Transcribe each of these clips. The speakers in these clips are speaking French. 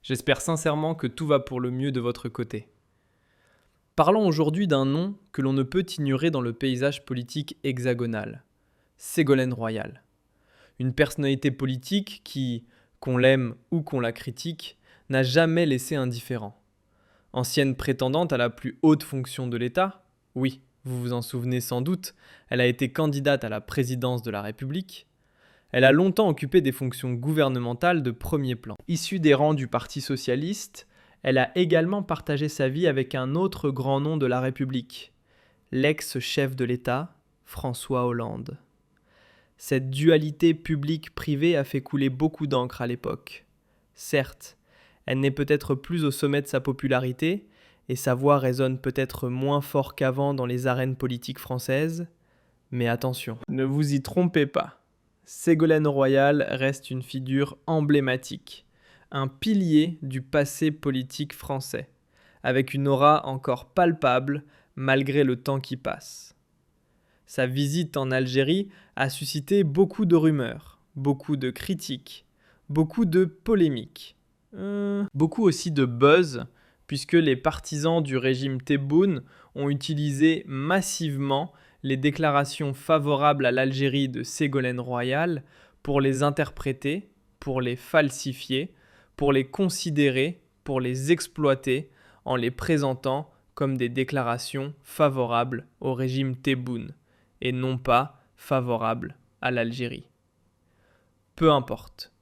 J'espère sincèrement que tout va pour le mieux de votre côté. Parlons aujourd'hui d'un nom que l'on ne peut ignorer dans le paysage politique hexagonal. Ségolène Royal. Une personnalité politique qui, qu'on l'aime ou qu'on la critique, n'a jamais laissé indifférent. Ancienne prétendante à la plus haute fonction de l'État, oui, vous vous en souvenez sans doute, elle a été candidate à la présidence de la République. Elle a longtemps occupé des fonctions gouvernementales de premier plan. Issue des rangs du Parti socialiste, elle a également partagé sa vie avec un autre grand nom de la République, l'ex-chef de l'État, François Hollande. Cette dualité publique-privée a fait couler beaucoup d'encre à l'époque. Certes, elle n'est peut-être plus au sommet de sa popularité, et sa voix résonne peut-être moins fort qu'avant dans les arènes politiques françaises, mais attention, ne vous y trompez pas. Ségolène Royal reste une figure emblématique, un pilier du passé politique français, avec une aura encore palpable malgré le temps qui passe. Sa visite en Algérie a suscité beaucoup de rumeurs, beaucoup de critiques, beaucoup de polémiques, beaucoup aussi de buzz, puisque les partisans du régime Tebboune ont utilisé massivement les déclarations favorables à l'Algérie de Ségolène Royal pour les interpréter, pour les falsifier, pour les considérer, pour les exploiter en les présentant comme des déclarations favorables au régime Tebboune et non pas favorables à l'Algérie. Peu importe.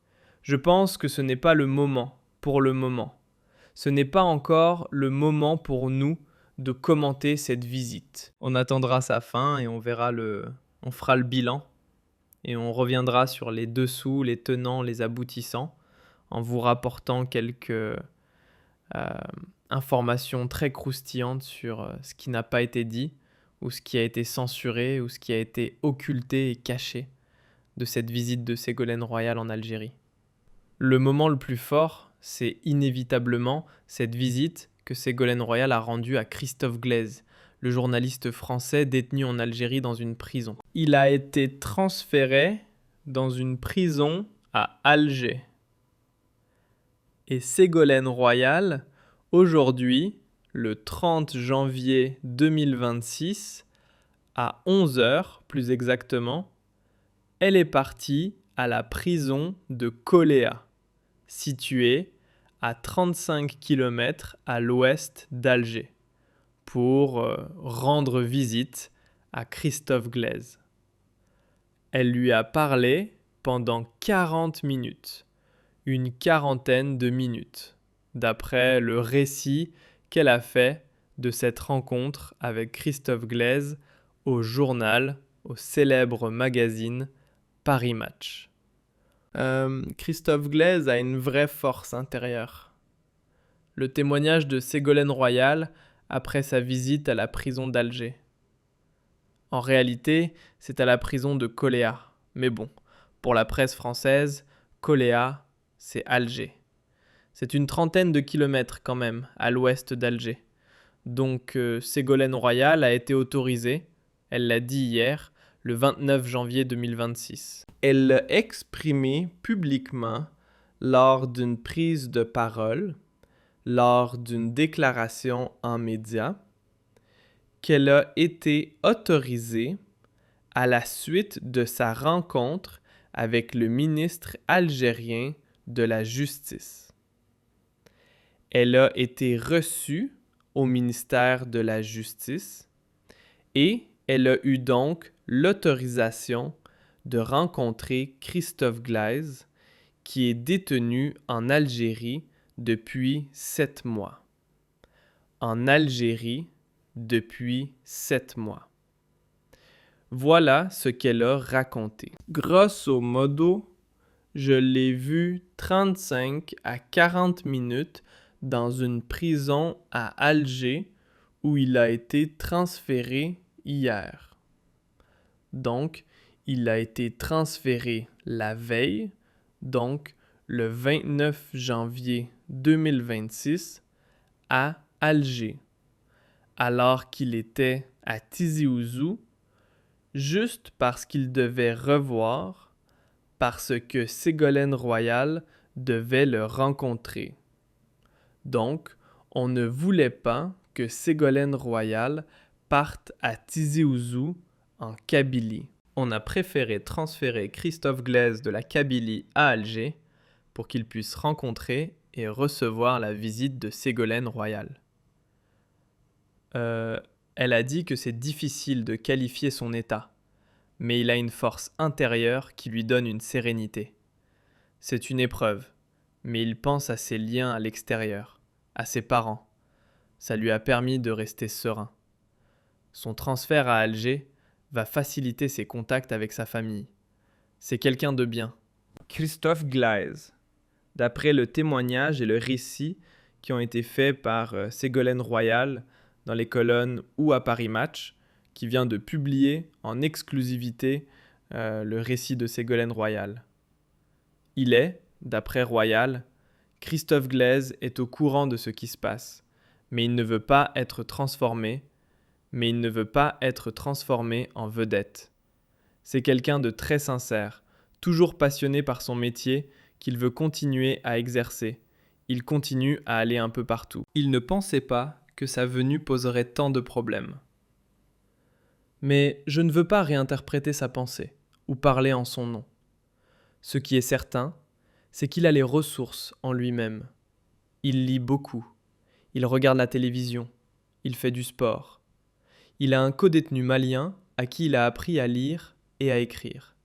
Je pense que ce n'est pas le moment pour le moment. Ce n'est pas encore le moment pour nous de commenter cette visite. On attendra sa fin et on fera le bilan et on reviendra sur les dessous, les tenants, les aboutissants en vous rapportant quelques informations très croustillantes sur ce qui n'a pas été dit ou ce qui a été censuré ou ce qui a été occulté et caché de cette visite de Ségolène Royal en Algérie. Le moment le plus fort, c'est inévitablement cette visite que Ségolène Royal a rendue à Christophe Glaise, le journaliste français détenu en Algérie dans une prison. Il a été transféré dans une prison à Alger. Et Ségolène Royal, aujourd'hui, le 30 janvier 2026, à 11h plus exactement, elle est partie à la prison de Koléa, située à 35 km à l'ouest d'Alger, pour rendre visite à Christophe Glaise. Elle lui a parlé pendant 40 minutes, une quarantaine de minutes, d'après le récit qu'elle a fait de cette rencontre avec Christophe Glaise au journal, au célèbre magazine Paris Match. Christophe Glaise a une vraie force intérieure. Le témoignage de Ségolène Royal après sa visite à la prison d'Alger. En réalité, c'est à la prison de Koléa. Mais bon, pour la presse française, Koléa, c'est Alger. C'est une trentaine de kilomètres quand même, à l'ouest d'Alger. Donc Ségolène Royal a été autorisée, elle l'a dit hier, le 29 janvier 2026. Elle l'a exprimé publiquement lors d'une prise de parole, lors d'une déclaration en médias, qu'elle a été autorisée à la suite de sa rencontre avec le ministre algérien de la Justice. Elle a été reçue au ministère de la Justice et elle a eu donc l'autorisation de rencontrer Christophe Glaise, qui est détenu en Algérie depuis 7 mois. En Algérie depuis 7 mois. Voilà ce qu'elle a raconté. Grosso modo, je l'ai vu 35 à 40 minutes dans une prison à Alger où il a été transféré hier. Donc, il a été transféré la veille, donc le 29 janvier 2026, à Alger, alors qu'il était à Tizi Ouzou, juste parce qu'il devait revoir, parce que Ségolène Royal devait le rencontrer. Donc, on ne voulait pas que Ségolène Royal parte à Tizi Ouzou, en Kabylie. On a préféré transférer Christophe Glaise de la Kabylie à Alger pour qu'il puisse rencontrer et recevoir la visite de Ségolène Royal. Elle a dit que c'est difficile de qualifier son état, mais il a une force intérieure qui lui donne une sérénité. C'est une épreuve, mais il pense à ses liens à l'extérieur, à ses parents. Ça lui a permis de rester serein. Son transfert à Alger va faciliter ses contacts avec sa famille. C'est quelqu'un de bien. Christophe Glaise. D'après le témoignage et le récit qui ont été faits par Ségolène Royal dans les colonnes ou à Paris Match, qui vient de publier en exclusivité le récit de Ségolène Royal. Il est, d'après Royal, Christophe Glaise est au courant de ce qui se passe, mais il ne veut pas être transformé en vedette. C'est quelqu'un de très sincère, toujours passionné par son métier qu'il veut continuer à exercer. Il continue à aller un peu partout. Il ne pensait pas que sa venue poserait tant de problèmes. Mais je ne veux pas réinterpréter sa pensée ou parler en son nom. Ce qui est certain, c'est qu'il a les ressources en lui-même. Il lit beaucoup. Il regarde la télévision. Il fait du sport. Il a un codétenu malien à qui il a appris à lire et à écrire.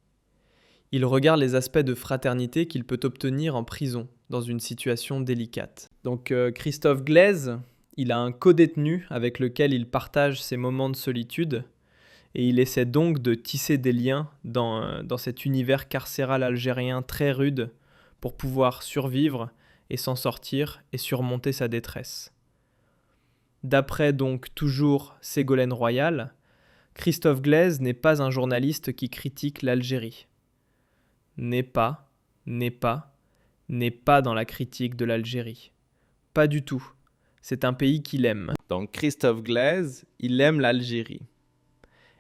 Il regarde les aspects de fraternité qu'il peut obtenir en prison dans une situation délicate. Donc Christophe Glaise, il a un codétenu avec lequel il partage ses moments de solitude et il essaie donc de tisser des liens dans cet univers carcéral algérien très rude pour pouvoir survivre et s'en sortir et surmonter sa détresse. D'après donc toujours Ségolène Royal, Christophe Glaise n'est pas un journaliste qui critique l'Algérie. N'est pas dans la critique de l'Algérie. Pas du tout. C'est un pays qu'il aime. Donc Christophe Glaise, il aime l'Algérie.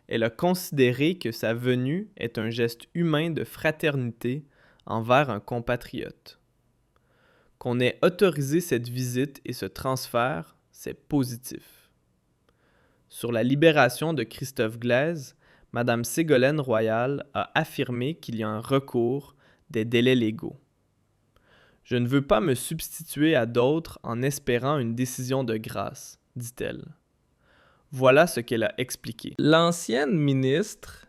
Elle a considéré que sa venue est un geste humain de fraternité envers un compatriote. Qu'on ait autorisé cette visite et ce transfert, c'est positif. Sur la libération de Christophe Glaise, Madame Ségolène Royal a affirmé qu'il y a un recours des délais légaux. Je ne veux pas me substituer à d'autres en espérant une décision de grâce, dit-elle. Voilà ce qu'elle a expliqué. L'ancienne ministre,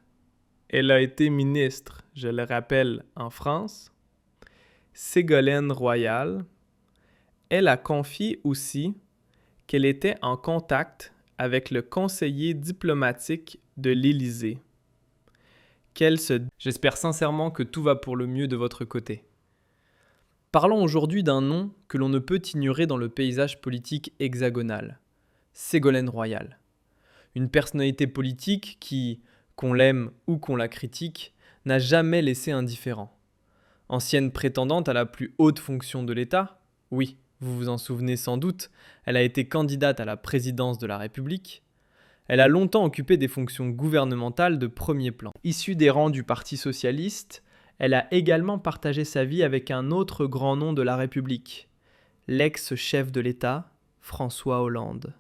elle a été ministre, je le rappelle, en France, Ségolène Royal, elle a confié aussi qu'elle était en contact avec le conseiller diplomatique de l'Élysée. J'espère sincèrement que tout va pour le mieux de votre côté. Parlons aujourd'hui d'un nom que l'on ne peut ignorer dans le paysage politique hexagonal. Ségolène Royal. Une personnalité politique qui, qu'on l'aime ou qu'on la critique, n'a jamais laissé indifférent. Ancienne prétendante à la plus haute fonction de l'État, oui, vous vous en souvenez sans doute, elle a été candidate à la présidence de la République. Elle a longtemps occupé des fonctions gouvernementales de premier plan. Issue des rangs du Parti socialiste, elle a également partagé sa vie avec un autre grand nom de la République, l'ex-chef de l'État, François Hollande.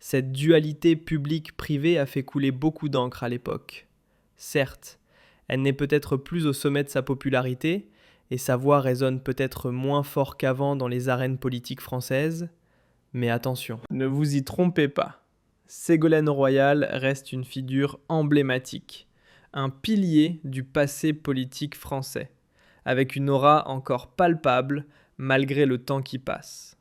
Cette dualité publique-privée a fait couler beaucoup d'encre à l'époque. Certes, elle n'est peut-être plus au sommet de sa popularité, et sa voix résonne peut-être moins fort qu'avant dans les arènes politiques françaises, mais attention, ne vous y trompez pas. Ségolène Royal reste une figure emblématique, un pilier du passé politique français, avec une aura encore palpable malgré le temps qui passe.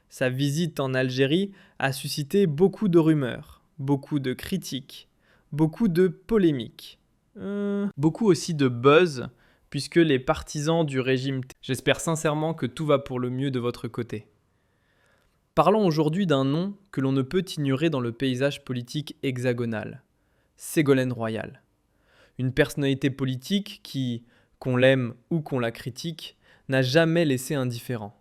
Sa visite en Algérie a suscité beaucoup de rumeurs, beaucoup de critiques, beaucoup de polémiques, beaucoup aussi de buzz, puisque les partisans du régime... J'espère sincèrement que tout va pour le mieux de votre côté. Parlons aujourd'hui d'un nom que l'on ne peut ignorer dans le paysage politique hexagonal. Ségolène Royal. Une personnalité politique qui, qu'on l'aime ou qu'on la critique, n'a jamais laissé indifférent.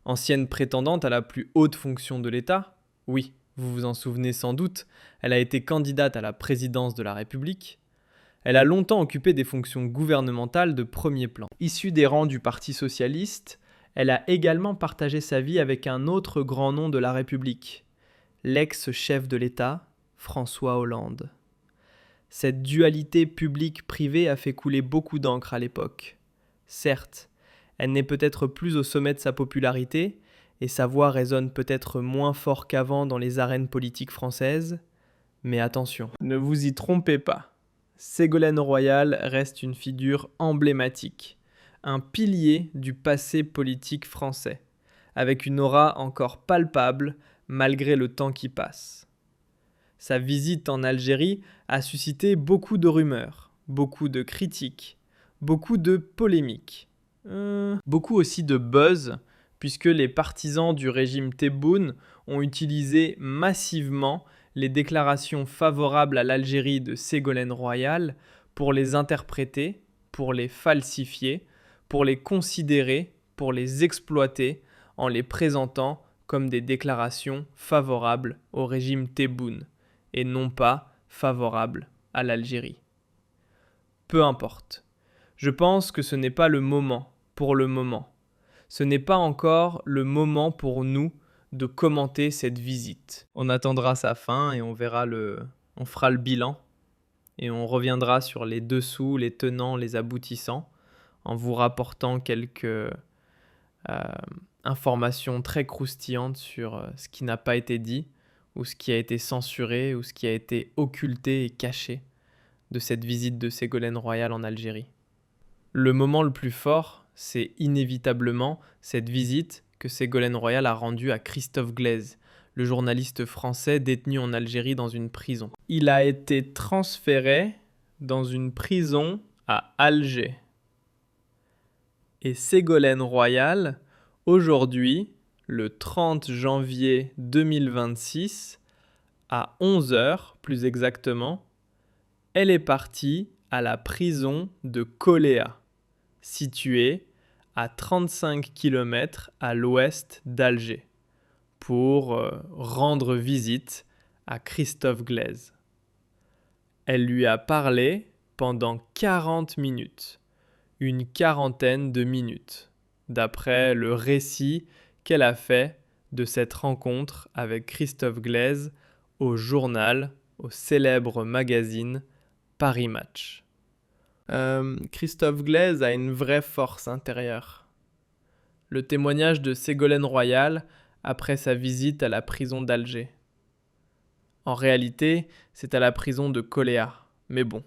Ancienne prétendante à la plus haute fonction de l'État, oui, vous vous en souvenez sans doute, elle a été candidate à la présidence de la République. Elle a longtemps occupé des fonctions gouvernementales de premier plan. Issue des rangs du Parti socialiste, Elle a également partagé sa vie avec un autre grand nom de la République, l'ex-chef de l'État, François Hollande. Cette dualité publique-privée a fait couler beaucoup d'encre à l'époque. Certes, elle n'est peut-être plus au sommet de sa popularité, et sa voix résonne peut-être moins fort qu'avant dans les arènes politiques françaises, mais attention, ne vous y trompez pas. Ségolène Royal reste une figure emblématique, un pilier du passé politique français, avec une aura encore palpable malgré le temps qui passe. Sa visite en Algérie a suscité beaucoup de rumeurs, beaucoup de critiques, beaucoup de polémiques, beaucoup aussi de buzz, puisque les partisans du régime Tebboune ont utilisé massivement les déclarations favorables à l'Algérie de Ségolène Royal pour les interpréter, pour les falsifier, pour les considérer, pour les exploiter en les présentant comme des déclarations favorables au régime Tebboune et non pas favorables à l'Algérie. Peu importe. Je pense que ce n'est pas le moment pour le moment. Ce n'est pas encore le moment pour nous de commenter cette visite. On attendra sa fin et on fera le bilan et on reviendra sur les dessous, les tenants, les aboutissants en vous rapportant quelques informations très croustillantes sur ce qui n'a pas été dit ou ce qui a été censuré ou ce qui a été occulté et caché de cette visite de Ségolène Royal en Algérie. Le moment le plus fort, c'est inévitablement cette visite que Ségolène Royal a rendue à Christophe Glaise, le journaliste français détenu en Algérie dans une prison. Il a été transféré dans une prison à Alger. Et Ségolène Royal, aujourd'hui, le 30 janvier 2026, à 11h plus exactement, elle est partie à la prison de Koléa, située à 35 km à l'ouest d'Alger, pour rendre visite à Christophe Glaise. Elle lui a parlé pendant 40 minutes, une quarantaine de minutes, d'après le récit qu'elle a fait de cette rencontre avec Christophe Glaise au journal, au célèbre magazine Paris Match. Christophe Glaise a une vraie force intérieure. Le témoignage de Ségolène Royal après sa visite à la prison d'Alger. En réalité, c'est à la prison de Koléa. Mais bon,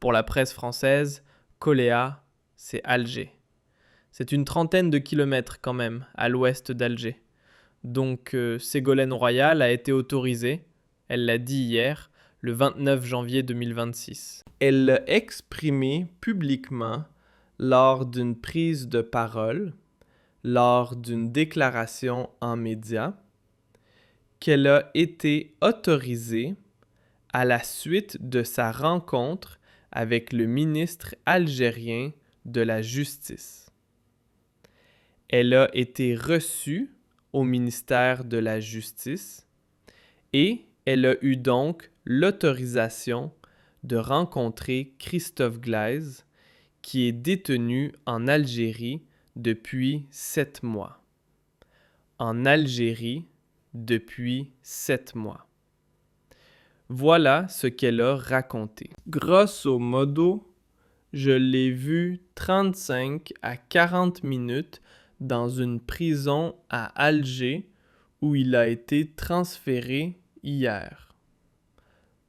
pour la presse française, Koléa, c'est Alger. C'est une trentaine de kilomètres quand même, à l'ouest d'Alger. Donc Ségolène Royal a été autorisée, elle l'a dit hier, le 29 janvier 2026. Elle l'a exprimé publiquement lors d'une prise de parole, lors d'une déclaration en médias, qu'elle a été autorisée à la suite de sa rencontre avec le ministre algérien de la Justice. Elle a été reçue au ministère de la Justice et elle a eu donc l'autorisation de rencontrer Christophe Glaise, qui est détenu en Algérie depuis 7 mois. En Algérie depuis 7 mois. Voilà ce qu'elle a raconté. Grosso modo, je l'ai vu 35 à 40 minutes dans une prison à Alger où il a été transféré hier.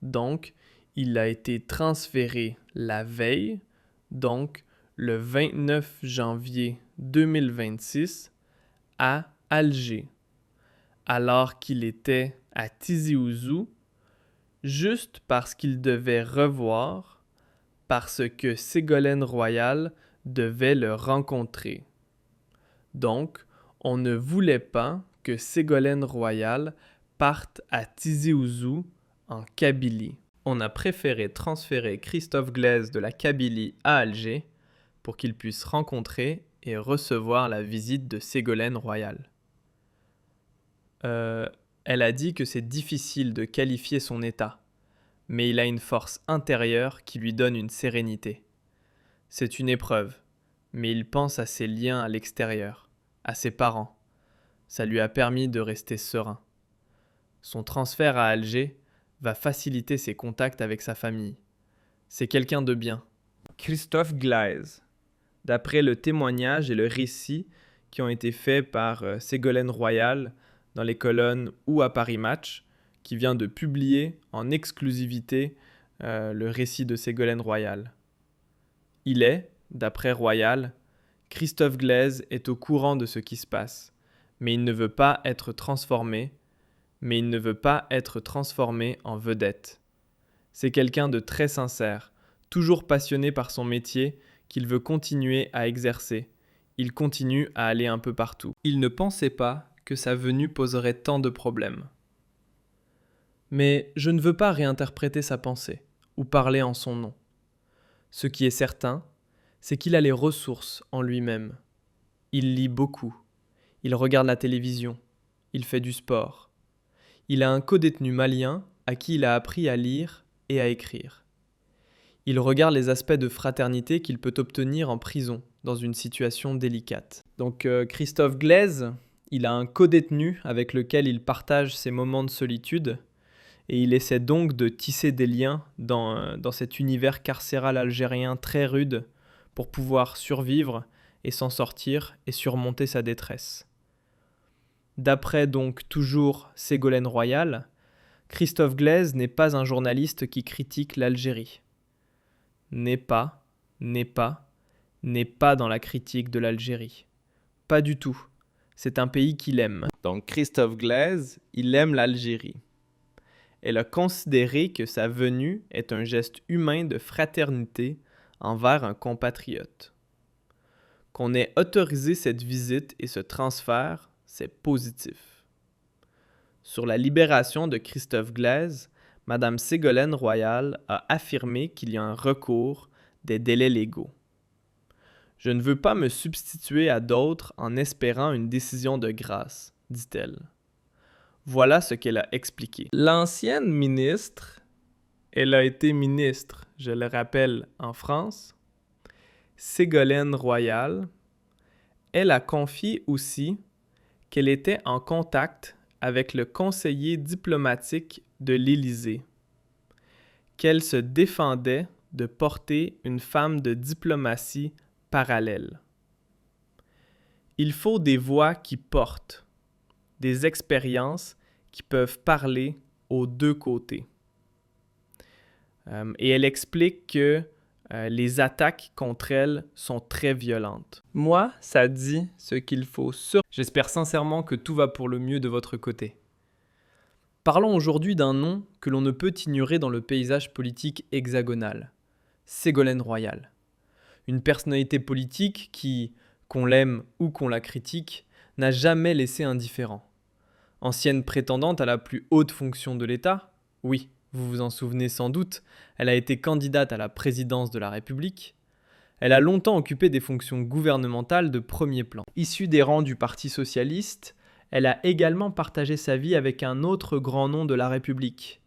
Donc, il a été transféré la veille, donc le 29 janvier 2026, à Alger, alors qu'il était à Tizi Ouzou, juste parce qu'il devait revoir, parce que Ségolène Royal devait le rencontrer. Donc, on ne voulait pas que Ségolène Royal parte à Tizi Ouzou en Kabylie. On a préféré transférer Christophe Glaise de la Kabylie à Alger pour qu'il puisse rencontrer et recevoir la visite de Ségolène Royal. Elle a dit que c'est difficile de qualifier son état, mais il a une force intérieure qui lui donne une sérénité. C'est une épreuve, mais il pense à ses liens à l'extérieur, à ses parents. Ça lui a permis de rester serein. Son transfert à Alger va faciliter ses contacts avec sa famille. C'est quelqu'un de bien. Christophe Glaise. D'après le témoignage et le récit qui ont été faits par Ségolène Royal dans les colonnes ou à Paris Match, qui vient de publier en exclusivité le récit de Ségolène Royal. Il est, d'après Royal, Christophe Glaise est au courant de ce qui se passe, mais il ne veut pas être transformé en vedette. C'est quelqu'un de très sincère, toujours passionné par son métier qu'il veut continuer à exercer. Il continue à aller un peu partout. Il ne pensait pas que sa venue poserait tant de problèmes. Mais je ne veux pas réinterpréter sa pensée ou parler en son nom. Ce qui est certain, c'est qu'il a les ressources en lui-même. Il lit beaucoup. Il regarde la télévision. Il fait du sport. Il a un codétenu malien à qui il a appris à lire et à écrire. Il regarde les aspects de fraternité qu'il peut obtenir en prison dans une situation délicate. Donc Christophe Glaise, il a un codétenu avec lequel il partage ses moments de solitude et il essaie donc de tisser des liens dans cet univers carcéral algérien très rude pour pouvoir survivre et s'en sortir et surmonter sa détresse. D'après donc toujours Ségolène Royal, Christophe Glaise n'est pas un journaliste qui critique l'Algérie. N'est pas dans la critique de l'Algérie. Pas du tout. C'est un pays qu'il aime. Donc Christophe Glaise, il aime l'Algérie. Elle a considéré que sa venue est un geste humain de fraternité envers un compatriote. Qu'on ait autorisé cette visite et ce transfert, c'est positif. Sur la libération de Christophe Glaise, Madame Ségolène Royal a affirmé qu'il y a un recours des délais légaux. Je ne veux pas me substituer à d'autres en espérant une décision de grâce, dit-elle. Voilà ce qu'elle a expliqué. L'ancienne ministre, elle a été ministre, je le rappelle, en France, Ségolène Royal, elle a confié aussi qu'elle était en contact avec le conseiller diplomatique de l'Élysée, qu'elle se défendait de porter une femme de diplomatie parallèle. Il faut des voix qui portent, des expériences qui peuvent parler aux deux côtés. Et elle explique que les attaques contre elle sont très violentes. Moi, ça dit ce qu'il faut sur... J'espère sincèrement que tout va pour le mieux de votre côté. Parlons aujourd'hui d'un nom que l'on ne peut ignorer dans le paysage politique hexagonal. Ségolène Royal. Une personnalité politique qui, qu'on l'aime ou qu'on la critique, n'a jamais laissé indifférent. Ancienne prétendante à la plus haute fonction de l'État, oui, vous vous en souvenez sans doute, elle a été candidate à la présidence de la République. Elle a longtemps occupé des fonctions gouvernementales de premier plan. Issue des rangs du Parti socialiste, elle a également partagé sa vie avec un autre grand nom de la République,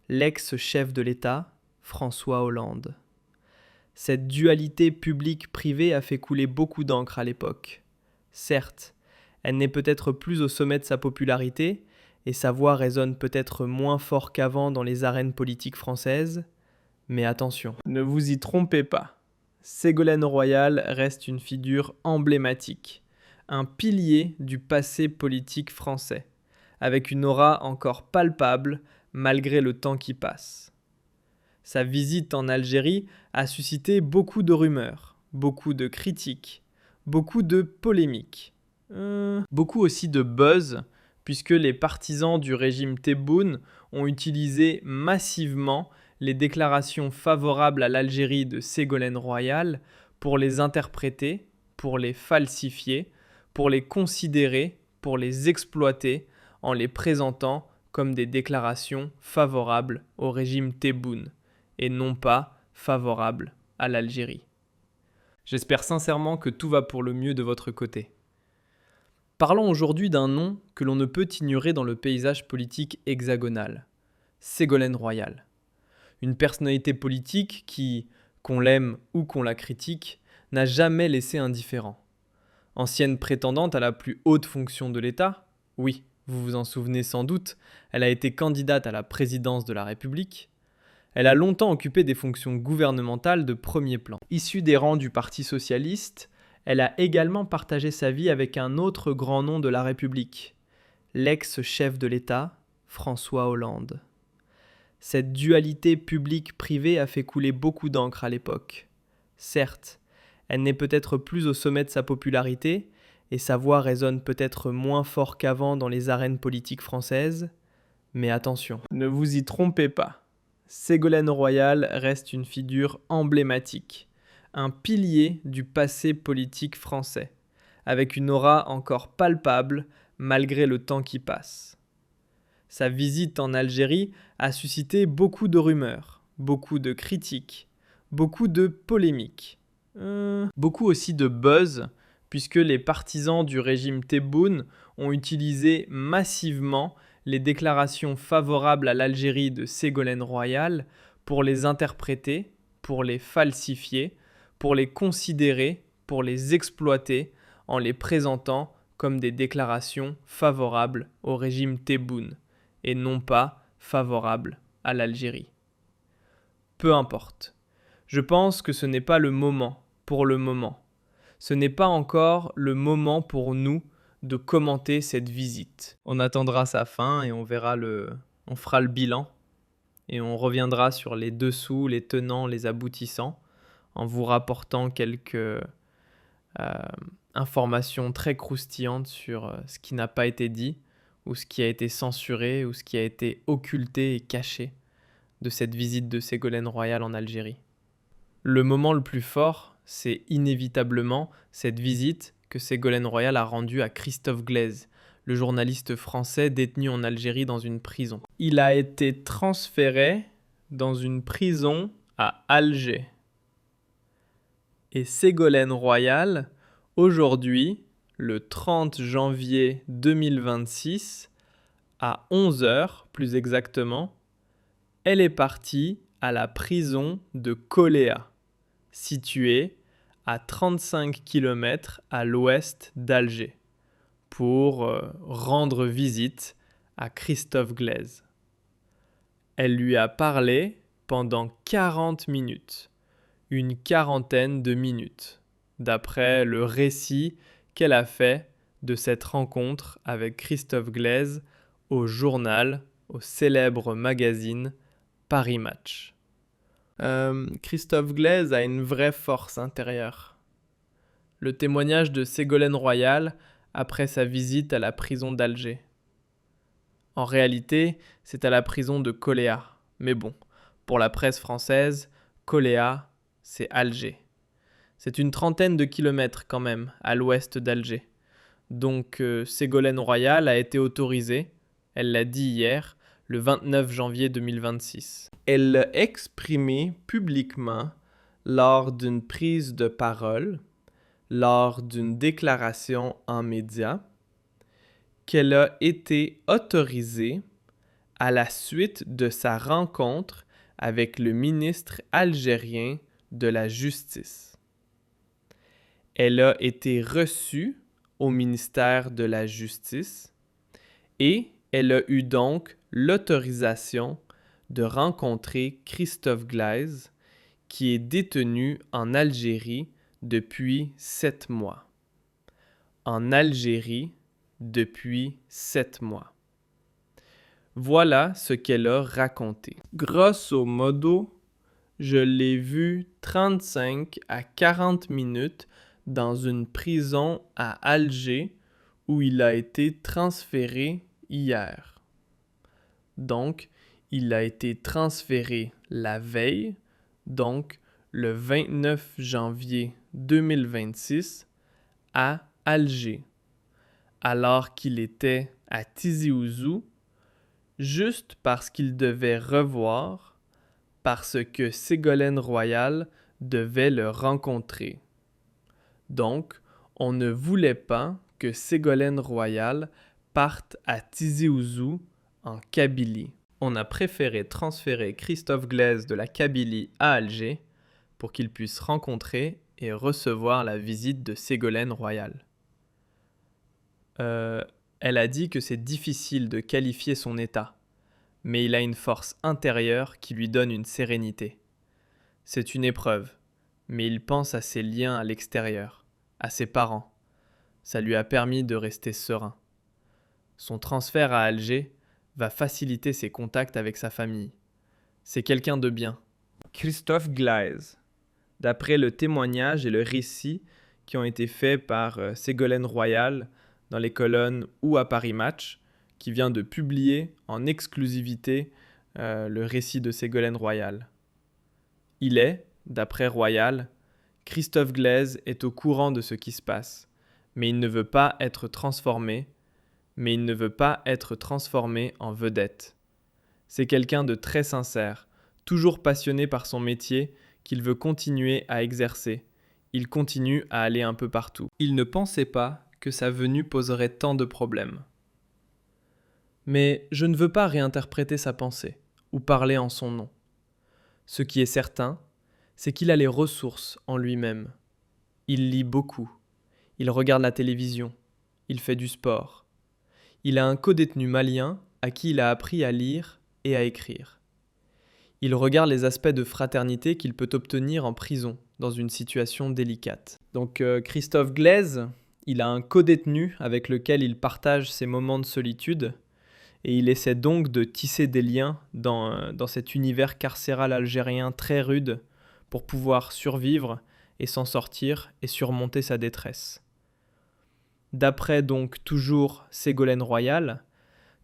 l'ex-chef de l'État, François Hollande. Cette dualité publique-privée a fait couler beaucoup d'encre à l'époque. Certes, elle n'est peut-être plus au sommet de sa popularité, et sa voix résonne peut-être moins fort qu'avant dans les arènes politiques françaises, mais attention, ne vous y trompez pas. Ségolène Royal reste une figure emblématique, un pilier du passé politique français, avec une aura encore palpable malgré le temps qui passe. Sa visite en Algérie a suscité beaucoup de rumeurs, beaucoup de critiques, beaucoup de polémiques, beaucoup aussi de buzz, puisque les partisans du régime Tebboune ont utilisé massivement les déclarations favorables à l'Algérie de Ségolène Royal pour les interpréter, pour les falsifier, pour les considérer, pour les exploiter en les présentant comme des déclarations favorables au régime Tebboune et non pas favorables à l'Algérie. J'espère sincèrement que tout va pour le mieux de votre côté. Parlons aujourd'hui d'un nom que l'on ne peut ignorer dans le paysage politique hexagonal, Ségolène Royal. Une personnalité politique qui, qu'on l'aime ou qu'on la critique, n'a jamais laissé indifférent. Ancienne prétendante à la plus haute fonction de l'État, oui, vous vous en souvenez sans doute, elle a été candidate à la présidence de la République. Elle a longtemps occupé des fonctions gouvernementales de premier plan. Issue des rangs du Parti socialiste, elle a également partagé sa vie avec un autre grand nom de la République, l'ex-chef de l'État, François Hollande. Cette dualité publique-privée a fait couler beaucoup d'encre à l'époque. Certes, elle n'est peut-être plus au sommet de sa popularité, et sa voix résonne peut-être moins fort qu'avant dans les arènes politiques françaises, mais attention, ne vous y trompez pas. Ségolène Royal reste une figure emblématique, un pilier du passé politique français, avec une aura encore palpable malgré le temps qui passe. Sa visite en Algérie a suscité beaucoup de rumeurs, beaucoup de critiques, beaucoup de polémiques, beaucoup aussi de buzz, puisque les partisans du régime Tebboune ont utilisé massivement les déclarations favorables à l'Algérie de Ségolène Royal pour les interpréter, pour les falsifier, pour les considérer, pour les exploiter en les présentant comme des déclarations favorables au régime Tebboune et non pas favorables à l'Algérie. Peu importe. Je pense que ce n'est pas le moment pour le moment. Ce n'est pas encore le moment pour nous de commenter cette visite. On attendra sa fin et on fera le bilan et on reviendra sur les dessous, les tenants, les aboutissants en vous rapportant quelques informations très croustillantes sur ce qui n'a pas été dit ou ce qui a été censuré ou ce qui a été occulté et caché de cette visite de Ségolène Royal en Algérie. Le moment le plus fort, c'est inévitablement cette visite que Ségolène Royal a rendue à Christophe Glaise, le journaliste français détenu en Algérie dans une prison. Il a été transféré dans une prison à Alger. Et Ségolène Royal, aujourd'hui, le 30 janvier 2026, à 11h plus exactement, elle est partie à la prison de Koléa, située à 35 km à l'ouest d'Alger, pour rendre visite à Christophe Glaise. Elle lui a parlé pendant 40 minutes, une quarantaine de minutes, d'après le récit qu'elle a fait de cette rencontre avec Christophe Glaise au journal, au célèbre magazine Paris Match. Christophe Glaise a une vraie force intérieure. Le témoignage de Ségolène Royal après sa visite à la prison d'Alger. En réalité, c'est à la prison de Koléa. Mais bon, pour la presse française, Koléa, c'est Alger. C'est une trentaine de kilomètres quand même, à l'ouest d'Alger. Donc Ségolène Royal a été autorisée, elle l'a dit hier, le 29 janvier 2026. Elle l'a exprimé publiquement lors d'une prise de parole, lors d'une déclaration en médias, qu'elle a été autorisée à la suite de sa rencontre avec le ministre algérien de la Justice. Elle a été reçue au ministère de la Justice et elle a eu donc l'autorisation de rencontrer Christophe Glaise, qui est détenu en Algérie depuis 7 mois. En Algérie depuis 7 mois. Voilà ce qu'elle a raconté. Grosso modo, je l'ai vu 35 à 40 minutes dans une prison à Alger où il a été transféré hier. Donc, il a été transféré la veille, donc le 29 janvier 2026, à Alger, alors qu'il était à Tizi Ouzou, juste parce qu'il devait revoir, parce que Ségolène Royal devait le rencontrer. Donc, on ne voulait pas que Ségolène Royal parte à Tizi Ouzou en Kabylie. On a préféré transférer Christophe Glaise de la Kabylie à Alger pour qu'il puisse rencontrer et recevoir la visite de Ségolène Royal. elle a dit que c'est difficile de qualifier son état, mais il a une force intérieure qui lui donne une sérénité. C'est une épreuve, mais il pense à ses liens à l'extérieur, à ses parents. Ça lui a permis de rester serein. Son transfert à Alger va faciliter ses contacts avec sa famille. C'est quelqu'un de bien. Christophe Glaise, d'après le témoignage et le récit qui ont été faits par Ségolène Royal dans les colonnes ou à Paris Match, qui vient de publier en exclusivité le récit de Ségolène Royal. Il est, d'après Royal, Christophe Glaise est au courant de ce qui se passe, mais il ne veut pas être transformé en vedette. C'est quelqu'un de très sincère, toujours passionné par son métier qu'il veut continuer à exercer. Il continue à aller un peu partout. Il ne pensait pas que sa venue poserait tant de problèmes. Mais je ne veux pas réinterpréter sa pensée ou parler en son nom. Ce qui est certain, c'est qu'il a les ressources en lui-même. Il lit beaucoup. Il regarde la télévision. Il fait du sport. Il a un codétenu malien à qui il a appris à lire et à écrire. Il regarde les aspects de fraternité qu'il peut obtenir en prison, dans une situation délicate. Donc Christophe Glaise, il a un codétenu avec lequel il partage ses moments de solitude et il essaie donc de tisser des liens dans cet univers carcéral algérien très rude pour pouvoir survivre et s'en sortir et surmonter sa détresse. D'après donc toujours Ségolène Royal,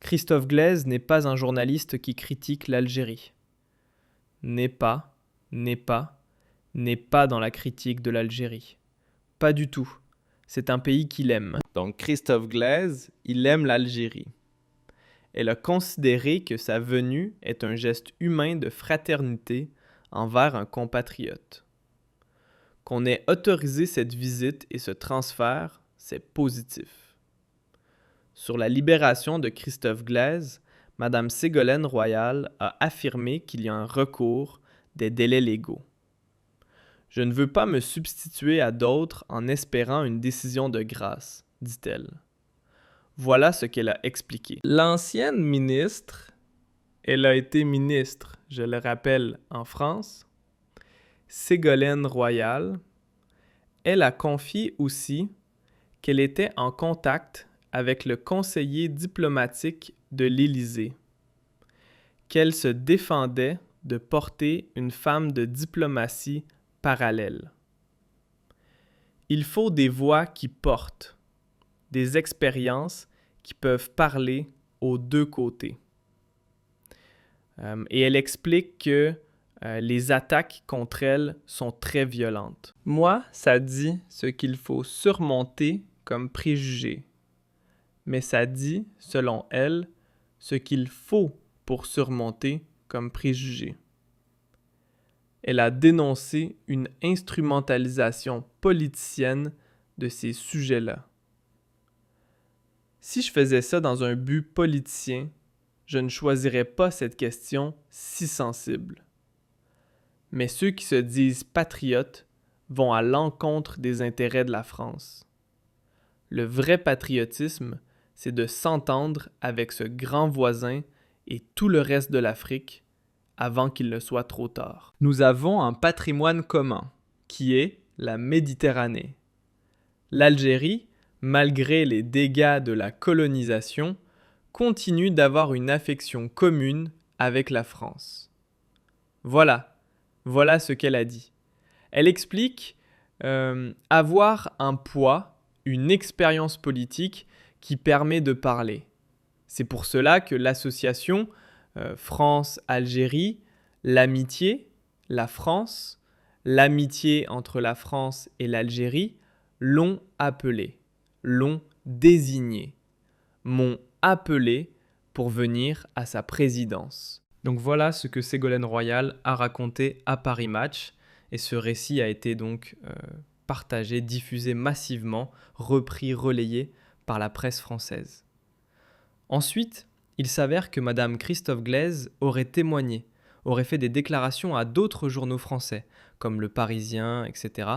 Christophe Glaise n'est pas un journaliste qui critique l'Algérie. N'est pas dans la critique de l'Algérie. Pas du tout. C'est un pays qu'il aime. Donc Christophe Glaise, il aime l'Algérie. Elle a considéré que sa venue est un geste humain de fraternité envers un compatriote. Qu'on ait autorisé cette visite et ce transfert, c'est positif. Sur la libération de Christophe Glaise, Madame Ségolène Royal a affirmé qu'il y a un recours des délais légaux. Je ne veux pas me substituer à d'autres en espérant une décision de grâce, dit-elle. Voilà ce qu'elle a expliqué. L'ancienne ministre, elle a été ministre, je le rappelle, en France, Ségolène Royal, elle a confié aussi qu'elle était en contact avec le conseiller diplomatique de l'Élysée, qu'elle se défendait de porter une femme de diplomatie parallèle. Il faut des voix qui portent, des expériences qui peuvent parler aux deux côtés. Et elle explique que les attaques contre elle sont très violentes. Moi, ça dit ce qu'il faut surmonter comme préjugé. Mais ça dit, selon elle, ce qu'il faut pour surmonter comme préjugé. Elle a dénoncé une instrumentalisation politicienne de ces sujets-là. Si je faisais ça dans un but politicien, je ne choisirais pas cette question si sensible. Mais ceux qui se disent patriotes vont à l'encontre des intérêts de la France. Le vrai patriotisme, c'est de s'entendre avec ce grand voisin et tout le reste de l'Afrique avant qu'il ne soit trop tard. Nous avons un patrimoine commun, qui est la Méditerranée. L'Algérie, malgré les dégâts de la colonisation, continue d'avoir une affection commune avec la France. Voilà ce qu'elle a dit. Elle explique avoir un poids, une expérience politique qui permet de parler. C'est pour cela que l'association France-Algérie, l'amitié, la France, l'amitié entre la France et l'Algérie, l'ont appelé, l'ont désigné, m'ont appelé pour venir à sa présidence. Donc voilà ce que Ségolène Royal a raconté à Paris Match, et ce récit a été donc partagé, diffusé massivement, repris, relayé par la presse française. Ensuite, il s'avère que Madame Christophe Glaise aurait témoigné, aurait fait des déclarations à d'autres journaux français, comme Le Parisien, etc.,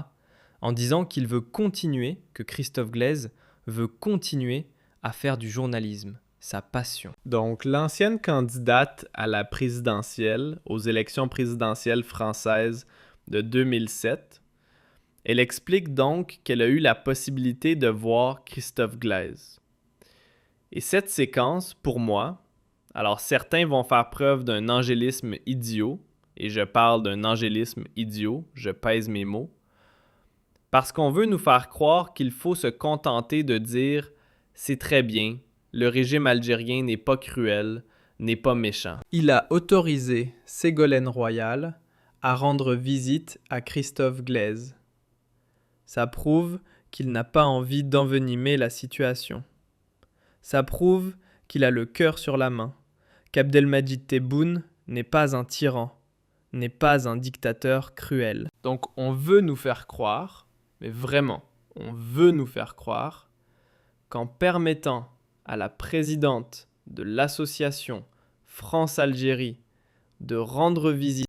en disant qu'il veut continuer, que Christophe Glaise veut continuer à faire du journalisme sa passion. Donc, l'ancienne candidate à la présidentielle, aux élections présidentielles françaises de 2007, elle explique donc qu'elle a eu la possibilité de voir Christophe Glaise. Et cette séquence, pour moi, alors certains vont faire preuve d'un angélisme idiot, et je parle d'un angélisme idiot, je pèse mes mots, parce qu'on veut nous faire croire qu'il faut se contenter de dire « c'est très bien, le régime algérien n'est pas cruel, n'est pas méchant ». Il a autorisé Ségolène Royal à rendre visite à Christophe Glaise. Ça prouve qu'il n'a pas envie d'envenimer la situation. Ça prouve qu'il a le cœur sur la main, qu'Abdelmadjid Tebboune n'est pas un tyran, n'est pas un dictateur cruel. Donc on veut nous faire croire, mais vraiment, on veut nous faire croire qu'en permettant à la présidente de l'association France-Algérie de rendre visite